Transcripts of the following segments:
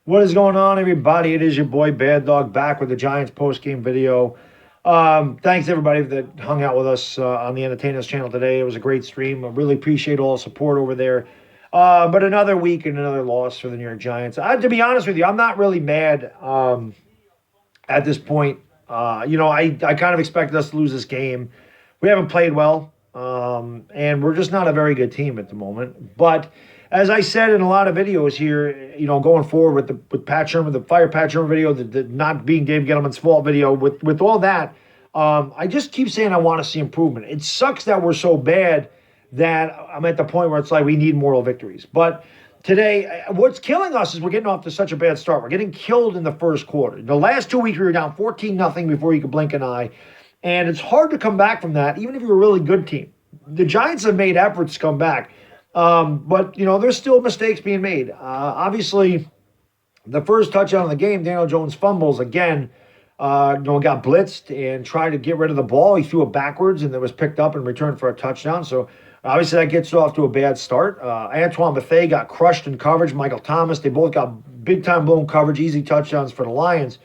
What is going on, everybody? It is your boy Baddog back with the Giants post-game video. Thanks, everybody, that hung out with us on the Entertainers channel today. It was a great stream. I really appreciate all the support over there. But another week and another loss for the New York Giants. To be honest with you, I'm not really mad at this point. I kind of expected us to lose this game. We haven't played well, and we're just not a very good team at the moment. But as I said in a lot of videos here, going forward with Pat Shermer, the Fire Pat Shermer video, the not being Dave Gettleman's fault video, with all that, I just keep saying I want to see improvement. It sucks that we're so bad that I'm at the point where it's like we need moral victories. But today, what's killing us is we're getting off to such a bad start. We're getting killed in the first quarter. The last 2 weeks, we were down 14-0 before you could blink an eye. And it's hard to come back from that, even if you're a really good team. The Giants have made efforts to come back. But there's still mistakes being made. Obviously, the first touchdown of the game, Daniel Jones fumbles again. Got blitzed and tried to get rid of the ball. He threw it backwards, and it was picked up and returned for a touchdown. So obviously that gets off to a bad start. Antoine Bethea got crushed in coverage. Michael Thomas, they both got big-time blown coverage, easy touchdowns for the Lions.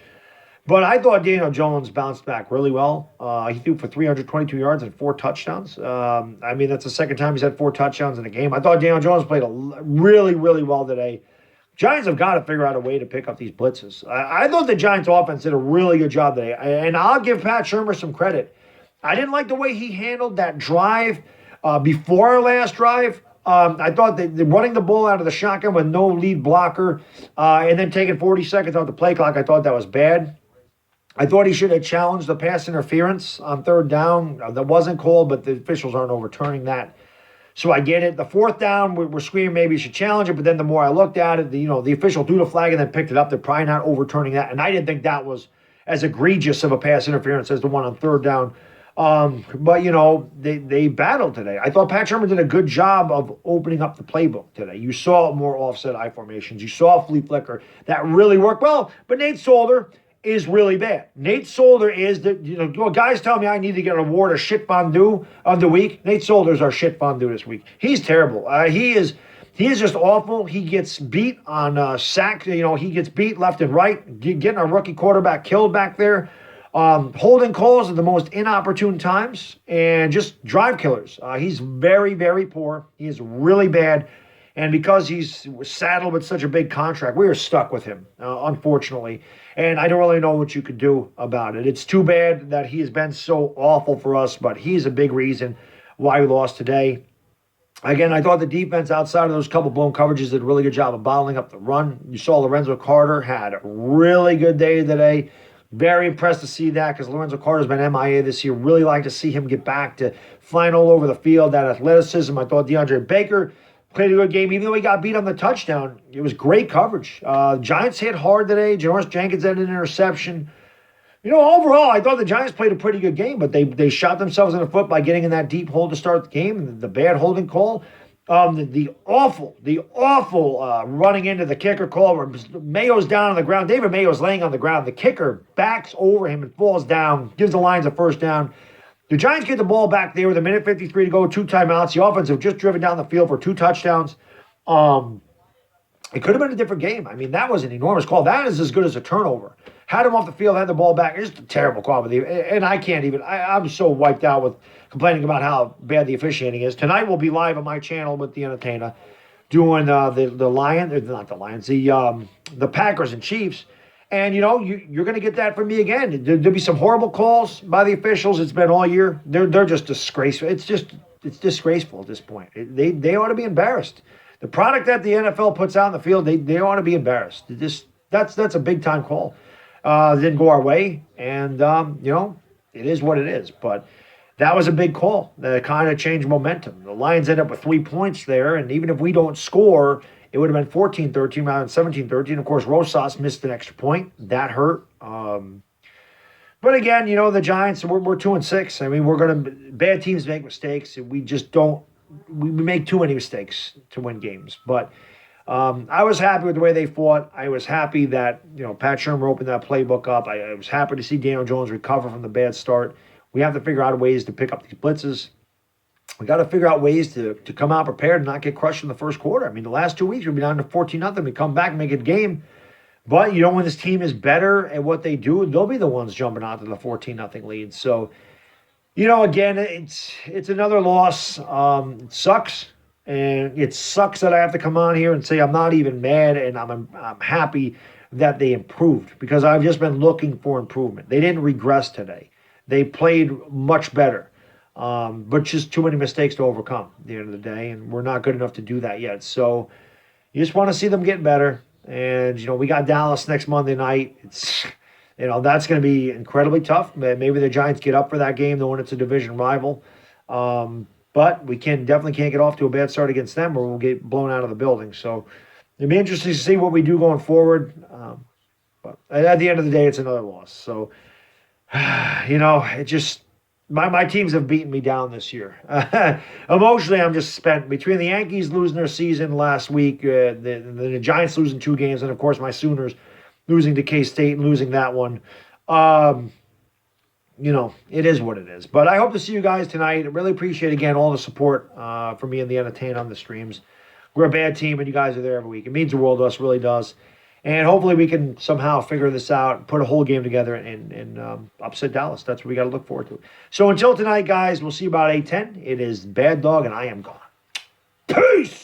But I thought Daniel Jones bounced back really well. He threw for 322 yards and 4 touchdowns. That's the second time he's had 4 touchdowns in a game. I thought Daniel Jones played really, really well today. Giants have got to figure out a way to pick up these blitzes. I thought the Giants offense did a really good job today. And I'll give Pat Shermer some credit. I didn't like the way he handled that drive before our last drive. I thought that running the ball out of the shotgun with no lead blocker and then taking 40 seconds off the play clock, I thought that was bad. I thought he should have challenged the pass interference on third down. That wasn't called, but the officials aren't overturning that. So I get it. The fourth down, we're screaming maybe he should challenge it, but then the more I looked at it, the official threw the flag and then picked it up. They're probably not overturning that. And I didn't think that was as egregious of a pass interference as the one on third down. But they battled today. I thought Pat Shermer did a good job of opening up the playbook today. You saw more offset eye formations. You saw flea flicker. That really worked well. But Nate Solder is really bad. Nate Solder is guys tell me I need to get an award of shit fondue of the week. Nate Solder's our shit fondue this week. He's terrible. He is just awful. He gets beat on sack. He gets beat left and right, getting a rookie quarterback killed back there. Holding calls at the most inopportune times and just drive killers. He's very, very poor. He is really bad. And because he's saddled with such a big contract, we are stuck with him, unfortunately. And I don't really know what you could do about it. It's too bad that he has been so awful for us, but he's a big reason why we lost today. Again, I thought the defense outside of those couple blown coverages did a really good job of bottling up the run. You saw Lorenzo Carter had a really good day today. Very impressed to see that because Lorenzo Carter's been MIA this year. Really like to see him get back to flying all over the field. That athleticism. I thought DeAndre Baker played a good game, even though he got beat on the touchdown. It was great coverage. Giants hit hard today. Janoris Jenkins had an interception. Overall, I thought the Giants played a pretty good game, but they shot themselves in the foot by getting in that deep hole to start the game, and the bad holding call. The awful running into the kicker call where Mayo's down on the ground. David Mayo's laying on the ground. The kicker backs over him and falls down, gives the Lions a first down. The Giants get the ball back there with 1:53 to go, 2 timeouts. The offense have just driven down the field for 2 touchdowns. It could have been a different game. That was an enormous call. That is as good as a turnover. Had him off the field, had the ball back. It's a terrible call. And I can't even, I'm so wiped out with complaining about how bad the officiating is. Tonight we'll be live on my channel with the Entertainer doing the Lions, not the Lions, the Packers and Chiefs. And, you're going to get that from me again. There'll be some horrible calls by the officials. It's been all year. They're just disgraceful. It's disgraceful at this point. They ought to be embarrassed. The product that the NFL puts out in the field, they ought to be embarrassed. That's a big-time call. It didn't go our way. And, it is what it is. But that was a big call that kind of changed momentum. The Lions end up with 3 points there. And even if we don't score, it would have been 14-13 rather than 17-13. Of course, Rosas missed an extra point. That hurt. But again, the Giants, we're 2-6. Bad teams make mistakes. And we just don't. We make too many mistakes to win games. But I was happy with the way they fought. I was happy that, Pat Shermer opened that playbook up. I was happy to see Daniel Jones recover from the bad start. We have to figure out ways to pick up these blitzes. We got to figure out ways to come out prepared and not get crushed in the first quarter. The last 2 weeks we've been down to 14-0. We come back and make it a game. But, you know, when this team is better at what they do, they'll be the ones jumping out to the 14-0 lead. So, you know, again, it's another loss. It sucks. And it sucks that I have to come on here and say I'm not even mad, and I'm happy that they improved, because I've just been looking for improvement. They didn't regress today. They played much better, but just too many mistakes to overcome at the end of the day, and we're not good enough to do that yet. So you just want to see them get better. And, you know, we got Dallas next Monday night. It's, you know, that's going to be incredibly tough. Maybe the Giants get up for that game, though, when it's a division rival. But we definitely can't get off to a bad start against them, or we'll get blown out of the building. So it'll be interesting to see what we do going forward. But at the end of the day, it's another loss. So, you know, it just, my teams have beaten me down this year. Emotionally, I'm just spent between the Yankees losing their season last week, the Giants losing 2 games, and, of course, my Sooners losing to K-State and losing that one. You know, it is what it is. But I hope to see you guys tonight. I really appreciate, again, all the support for me and the entertainment on the streams. We're a bad team, and you guys are there every week. It means the world to us, really does. And hopefully we can somehow figure this out, put a whole game together, and upset Dallas. That's what we got to look forward to. So until tonight, guys, we'll see you about 8:10. It is Baddog, and I am gone. Peace!